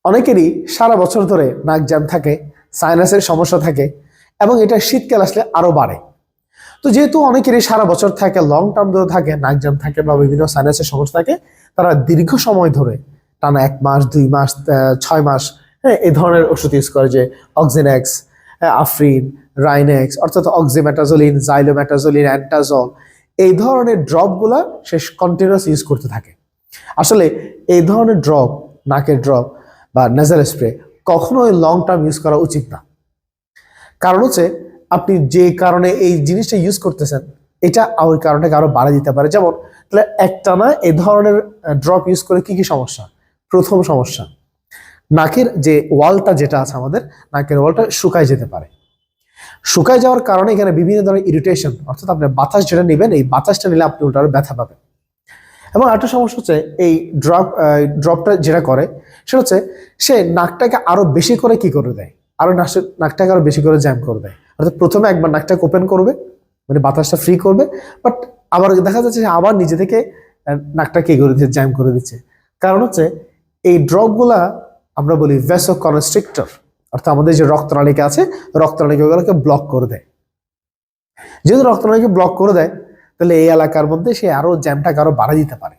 অনেকেরই সারা বছর ধরে নাক জ্যাম থাকে, সাইনাসের সমস্যা থাকে এবং এটা শীতকাল আসলে আরো বাড়ে। তো যেহেতু অনেকেরই সারা বছর থাকে, লং টার্ম ধরে থাকে, নাক জ্যাম থাকে বা বিভিন্ন সাইনাসের সমস্যা থাকে, তারা দীর্ঘ সময় ধরে টানা 1 মাস 2 মাস 6 মাস হ্যাঁ এই ধরনের ওষুধ ইউজ করে, যে অক্সিনেক্স, আফরিন, রাইনেক্স অর্থাৎ অক্সিমেটাজোলিন, জাইলোমেটাজোলিন, অ্যান্টাজল, এই ধরনের ড্রপগুলা সে কন্টিনিউয়াস ইউজ করতে থাকে। আসলে এই ধরনের ড্রপ, নাকের ড্রপ বা নেজাল স্প্রে কখনোই লং টার্ম ইউজ করা উচিত না। কারণ হচ্ছে আপনি যে কারণে এই জিনিসটা ইউজ করতেছেন এটা ওই কারণটাকে আরো বাড়া দিতে পারে। যেমন তাহলে একটানা এই ধরনের ড্রপ ইউজ করে কি কি সমস্যা? প্রথম সমস্যা, নাকের যে ওয়ালটা যেটা আছে আমাদের, নাকের ওয়ালটা শুকায় যেতে পারে। শুকায় যাওয়ার কারণে এখানে বিভিন্ন ধরনের ইরিটেশন, অর্থাৎ আপনি বাতাস যেটা নেবেন, এই বাতাসটা নিলে আপনি উল্টো আরো ব্যথা পাবেন। এবং একটা সমস্যা হচ্ছে এই ড্রপটা যেটা করে সেটা হচ্ছে সে নাকটাকে আরো বেশি করে কি করে দেয়, আরো নাকটাকে আরো বেশি করে জ্যাম করে দেয়। অর্থাৎ প্রথমে একবার নাকটাকে ওপেন করবে, মানে বাতাসটা ফ্রি করবে, বাট আবার দেখা যাচ্ছে যে আবার নিজে থেকে নাকটাকে কি করে দিচ্ছে, জ্যাম করে দিচ্ছে। কারণ হচ্ছে এই ড্রপগুলা আমরা বলি ভ্যাসোকনস্ট্রিক্টর, অর্থাৎ আমাদের যে রক্তনালিকা আছে, রক্তনালিকাগুলোকে ব্লক করে দেয়। যেহেতু রক্তনালিকা ব্লক করে দেয়, তাহলে এই এলাকার মধ্যে সে আরো জ্যামটাকে আরো বাড়া দিতে পারে।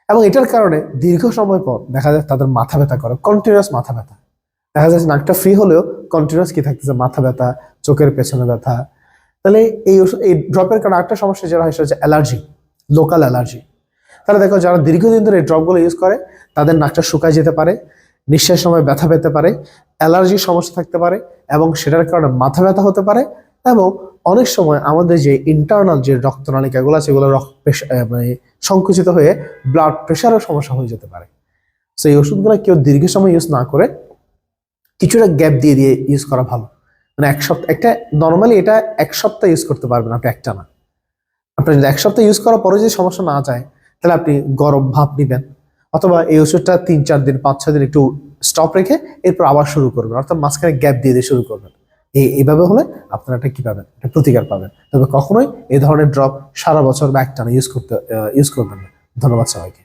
এবং এটার কারণে দীর্ঘ সময় পর দেখা যায় তাদের মাথা ব্যথা করে, কন্টিনিউয়াস মাথা ব্যথা। দেখা যাচ্ছে নাকটা ফ্রি হলেও কন্টিনিউয়াস কি থাকতেছে, মাথা ব্যথা, চোখের পেছনে ব্যথা। তাহলে এই ড্রপের কারণে একটা সমস্যা যেটা হয় সেটা হচ্ছে অ্যালার্জি, লোকাল অ্যালার্জি। তাহলে দেখো যারা দীর্ঘদিন ধরে এই ড্রপগুলো ইউজ করে তাদের নাকটা শুকায় যেতে পারে, নিঃশ্বাসের সময় ব্যথা পেতে পারে, অ্যালার্জির সমস্যা থাকতে পারে এবং সেটার কারণে মাথা ব্যথা হতে পারে। এবং অনেক সময় আমাদের যে ইন্টারনাল যে রক্তনালিকাগুলো আছে এগুলো মানে সংকুচিত হয়ে ব্লাড প্রেশারের সমস্যা হয়ে যেতে পারে। তো এই ওষুধগুলো কেউ দীর্ঘ সময় ইউজ না করে কিছুটা গ্যাপ দিয়ে দিয়ে ইউজ করা ভালো। মানে এক সপ্তাহ, একটা নর্মালি এটা 1 সপ্তাহ ইউজ করতে পারবেন আপনি একটা না। আপনি যদি 1 সপ্তাহ ইউজ করার পরে যদি সমস্যা না যায় তাহলে আপনি গরম ভাপ নিবেন, অথবা এই ওষুধটা 3-4 দিন 5-6 দিন একটু স্টপ রেখে এরপর আবার শুরু করবেন, অর্থাৎ মাঝখানে গ্যাপ দিয়ে দিয়ে শুরু করবেন। এইভাবে হলে আপনারা একটা কি পাবেন, একটা প্রতিকার পাবেন। তবে কখনোই এই ধরনের ড্রপ সারা বছর বা একটানা ইউজ করবেন না। ধন্যবাদ সবাইকে।